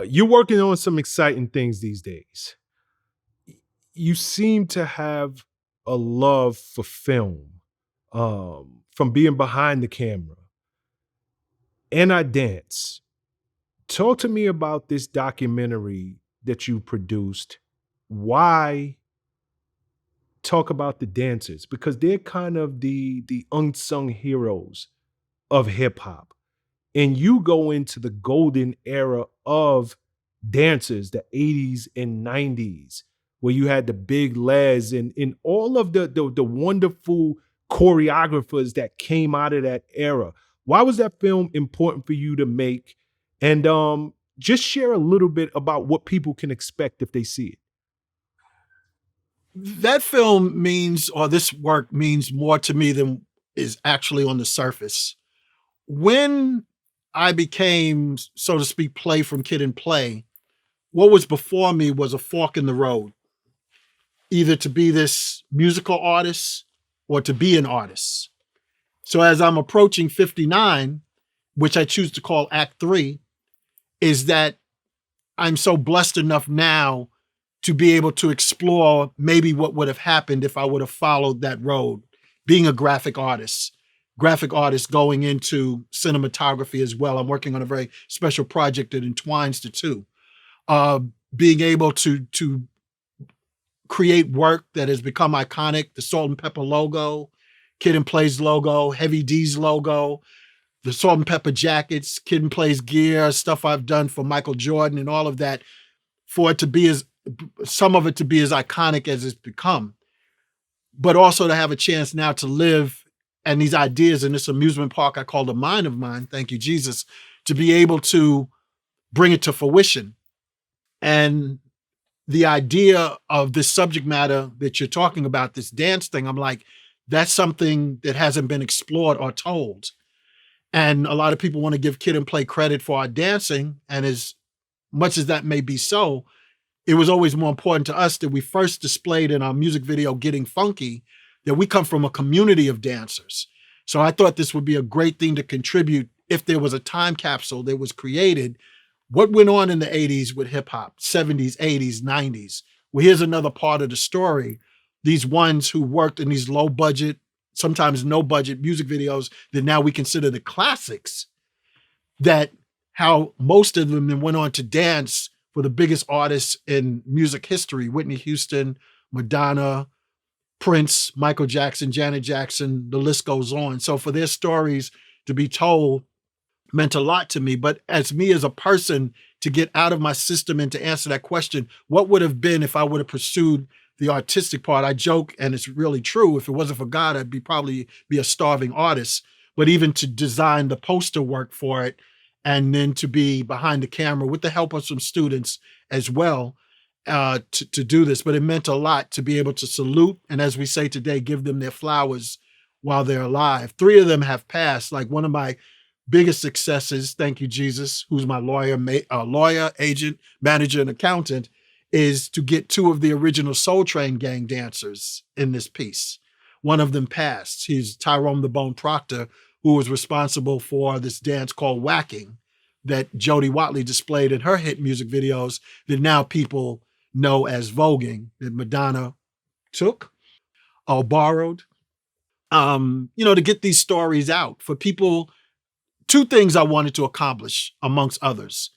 You're working on some exciting things these days. You seem to have a love for film, from being behind the camera. And I dance. Talk to me about this documentary that you produced. Why talk about the dancers? Because they're kind of the unsung heroes of hip hop. And you go into the golden era of dancers, the 80s and 90s, where you had the big Les and all of the wonderful choreographers that came out of that era. Why was that film important for you to make? And just share a little bit about what people can expect if they see it. That film means, or this work means more to me than is actually on the surface. When I became, so to speak, play from Kid and Play, what was before me was a fork in the road, either to be this musical artist or to be an artist. So as I'm approaching 59, which I choose to call Act 3, is that I'm so blessed enough now to be able to explore maybe what would have happened if I would have followed that road, being a graphic artist going into cinematography as well. I'm working on a very special project that entwines the two. Being able to create work that has become iconic, the Salt-N-Pepa logo, Kid and Play's logo, Heavy D's logo, the Salt-N-Pepa jackets, Kid and Play's gear, stuff I've done for Michael Jordan and all of that, for it to be some of it to be as iconic as it's become, but also to have a chance now to live and these ideas in this amusement park I call the mind of mine, thank you, Jesus, to be able to bring it to fruition. And the idea of this subject matter that you're talking about, this dance thing, I'm like, that's something that hasn't been explored or told. And a lot of people want to give Kid and Play credit for our dancing. And as much as that may be so, it was always more important to us that we first displayed in our music video, Getting Funky, that we come from a community of dancers. So I thought this would be a great thing to contribute if there was a time capsule that was created. What went on in the 80s with hip hop, 70s, 80s, 90s? Well, here's another part of the story. These ones who worked in these low budget, sometimes no budget music videos that now we consider the classics, that how most of them then went on to dance for the biggest artists in music history, Whitney Houston, Madonna, Prince, Michael Jackson, Janet Jackson, the list goes on. So for their stories to be told meant a lot to me. But as me as a person, to get out of my system and to answer that question, what would have been if I would have pursued the artistic part? I joke, and it's really true, if it wasn't for God, I'd probably be a starving artist. But even to design the poster work for it, and then to be behind the camera with the help of some students as well, to do this. But it meant a lot to be able to salute, and as we say today, give them their flowers while they're alive. 3 of them have passed. Like one of my biggest successes, thank you, Jesus, who's my lawyer, agent, manager, and accountant, is to get 2 of the original Soul Train gang dancers in this piece. One of them passed. He's Tyrone the Bone Proctor, who was responsible for this dance called whacking that Jody Watley displayed in her hit music videos that now people know as voguing, that Madonna took or borrowed. To get these stories out for people. 2 things I wanted to accomplish, amongst others.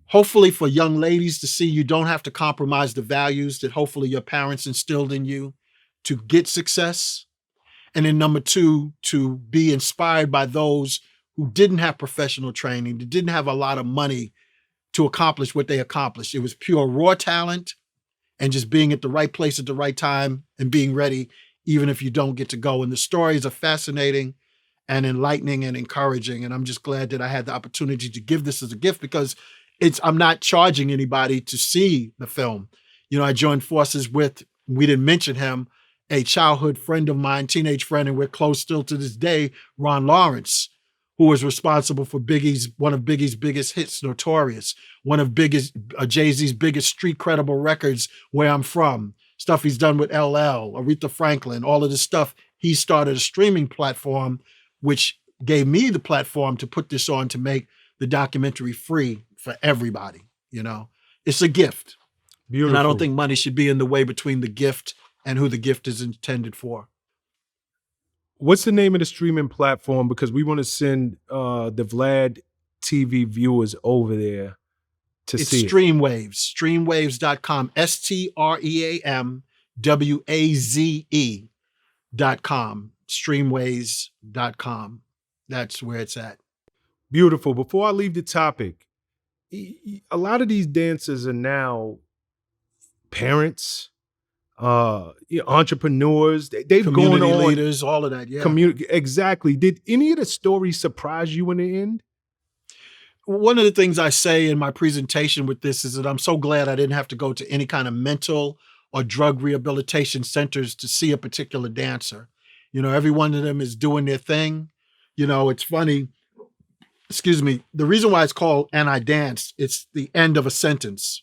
Hopefully for young ladies to see you don't have to compromise the values that hopefully your parents instilled in you to get success. And then number 2, to be inspired by those who didn't have professional training, that didn't have a lot of money to accomplish what they accomplished. It was pure raw talent and just being at the right place at the right time and being ready, even if you don't get to go. And the stories are fascinating and enlightening and encouraging. And I'm just glad that I had the opportunity to give this as a gift, because I'm not charging anybody to see the film. I joined forces with, we didn't mention him, a childhood friend of mine, teenage friend, and we're close still to this day, Ron Lawrence, who was responsible for one of Biggie's biggest hits, Notorious, one of Jay-Z's biggest street credible records, Where I'm From, stuff he's done with LL, Aretha Franklin, all of this stuff. He started a streaming platform, which gave me the platform to put this on, to make the documentary free for everybody, you know. It's a gift. Beautiful. And I don't think money should be in the way between the gift and who the gift is intended for. What's the name of the streaming platform? Because we want to send the Vlad TV viewers over there to It's see it. Streamwaves, streamwaves.com, STREAMWAZE.com, streamwaves.com. That's where it's at. Beautiful. Before I leave the topic, a lot of these dancers are now parents, entrepreneurs. They've Community gone on leaders, all of that, yeah. Exactly. Did any of the stories surprise you in the end? One of the things I say in my presentation with this is that I'm so glad I didn't have to go to any kind of mental or drug rehabilitation centers to see a particular dancer. You know, every one of them is doing their thing. You know, it's funny. Excuse me. The reason why it's called "And I Danced," it's the end of a sentence.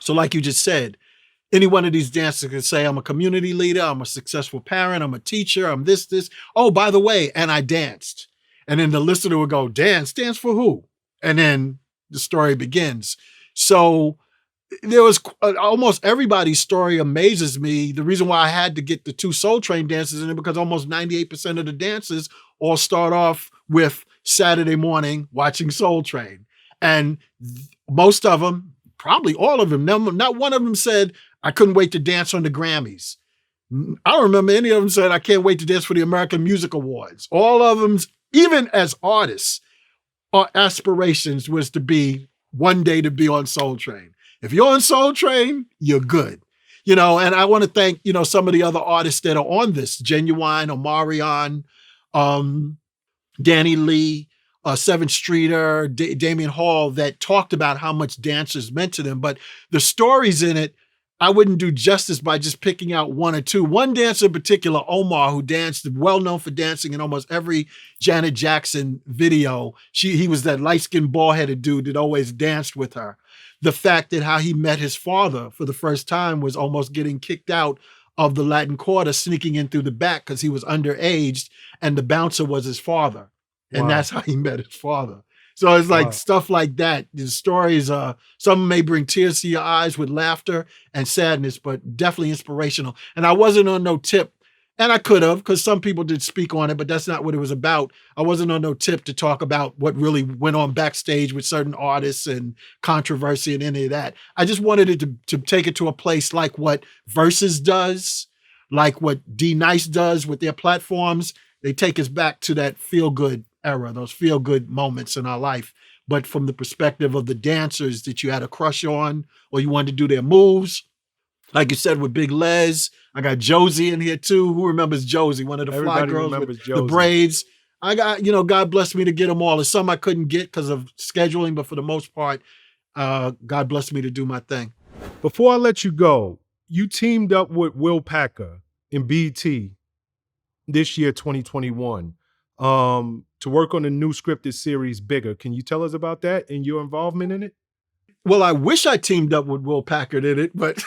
So like you just said, any one of these dancers can say, I'm a community leader, I'm a successful parent, I'm a teacher, I'm this. Oh, by the way, and I danced. And then the listener would go, dance for who? And then the story begins. So there was almost everybody's story amazes me. The reason why I had to get the 2 Soul Train dancers in it, because almost 98% of the dances all start off with Saturday morning watching Soul Train. And most of them, probably all of them, not one of them said, I couldn't wait to dance on the Grammys. I don't remember any of them said, I can't wait to dance for the American Music Awards. All of them, even as artists, our aspirations was to be one day to be on Soul Train. If you're on Soul Train, you're good. You know, and I want to thank, you know, some of the other artists that are on this, Genuine, Omarion, Danny Lee, 7th Streeter, Damian Hall, that talked about how much dancers meant to them. But the stories in it, I wouldn't do justice by just picking out 1 or 2. One dancer in particular, Omar, who danced, well known for dancing in almost every Janet Jackson video. He was that light-skinned, bald-headed dude that always danced with her. The fact that how he met his father for the first time was almost getting kicked out of the Latin Quarter, sneaking in through the back because he was underage, and the bouncer was his father. And that's how he met his father. So it's like stuff like that. The stories, some may bring tears to your eyes with laughter and sadness, but definitely inspirational. And I wasn't on no tip, and I could have, because some people did speak on it, but that's not what it was about. I wasn't on no tip to talk about what really went on backstage with certain artists and controversy and any of that. I just wanted it to take it to a place like what Versus does, like what D Nice does with their platforms. They take us back to that feel-good era, those feel-good moments in our life, but from the perspective of the dancers that you had a crush on, or you wanted to do their moves. Like you said, with Big Les, I got Josie in here too. Who remembers Josie? One of the fly girls with the braids. I got, you know, God bless me to get them all. There's some I couldn't get because of scheduling, but for the most part, God bless me to do my thing. Before I let you go, you teamed up with Will Packer in BT this year, 2021. To work on the new scripted series, Bigger. Can you tell us about that and your involvement in it? Well, I wish I teamed up with Will Packard in it, but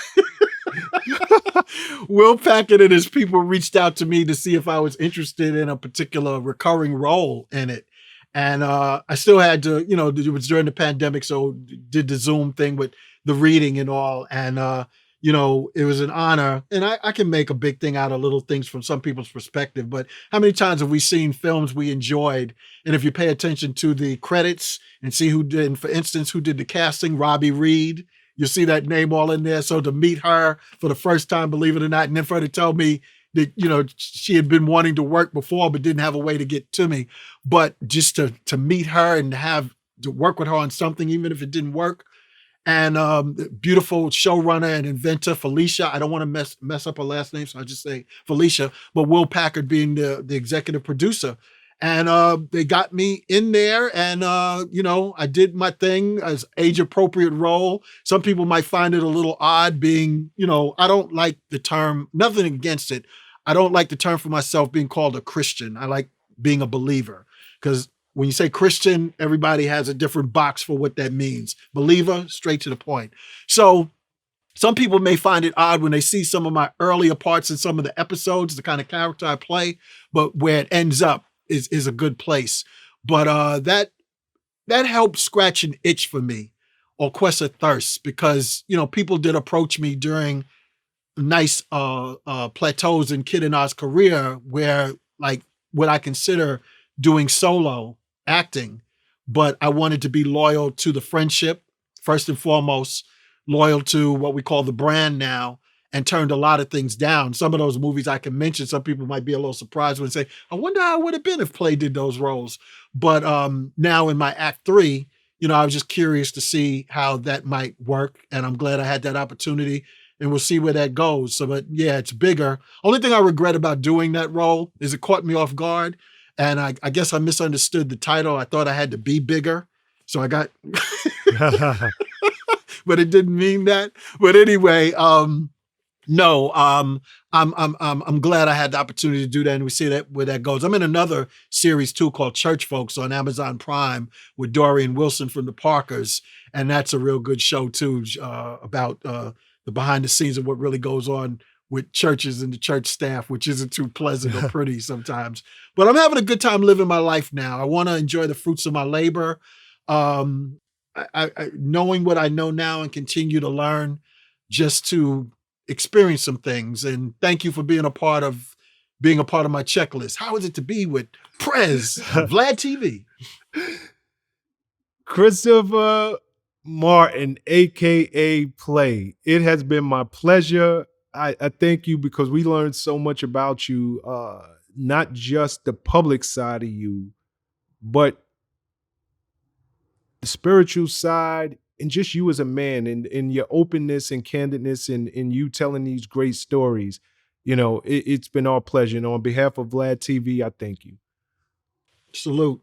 Will Packard and his people reached out to me to see if I was interested in a particular recurring role in it. And I still had to, you know, it was during the pandemic, so did the Zoom thing with the reading and all. And, you know, it was an honor. And I can make a big thing out of little things from some people's perspective. But how many times have we seen films we enjoyed? And if you pay attention to the credits and see who did, for instance, who did the casting, Robbie Reed, you see that name all in there. So to meet her for the first time, believe it or not, and then for her to tell me that, you know, she had been wanting to work before, but didn't have a way to get to me. But just to meet her and to work with her on something, even if it didn't work. And beautiful showrunner and inventor, Felicia. I don't want to mess up her last name, so I just say Felicia. But Will Packard being the executive producer. And they got me in there, and you know, I did my thing as age-appropriate role. Some people might find it a little odd being, you know, I don't like the term, nothing against it. I don't like the term for myself being called a Christian. I like being a believer, because when you say Christian, everybody has a different box for what that means. Believer, straight to the point. So some people may find it odd when they see some of my earlier parts in some of the episodes, the kind of character I play, but where it ends up is a good place. But that that helped scratch an itch for me or quench a thirst because, people did approach me during nice plateaus in Kid and I's career where like what I consider doing solo acting, but I wanted to be loyal to the friendship first and foremost, loyal to what we call the brand now, and turned a lot of things down. Some of those movies I can mention, some people might be a little surprised when they say, I wonder how it would have been if Play did those roles. But now in my act 3, I was just curious to see how that might work. And I'm glad I had that opportunity, and we'll see where that goes. So, but yeah, it's bigger. Only thing I regret about doing that role is it caught me off guard. And I guess I misunderstood the title. I thought I had to be bigger. So I got, but it didn't mean that. But anyway, no, I'm glad I had the opportunity to do that, and we see that where that goes. I'm in another series too called Church Folks on Amazon Prime with Dorian Wilson from the Parkers, and that's a real good show too, about the behind the scenes of what really goes on with churches and the church staff, which isn't too pleasant or pretty sometimes. But I'm having a good time living my life now. I want to enjoy the fruits of my labor. Knowing what I know now and continue to learn just to experience some things. And thank you for being a part of my checklist. How is it to be with Prez on Vlad TV? Christopher Martin, aka Play. It has been my pleasure. I thank you because we learned so much about you, not just the public side of you, but the spiritual side and just you as a man and your openness and candidness and you telling these great stories. It's been our pleasure. And on behalf of Vlad TV, I thank you. Salute.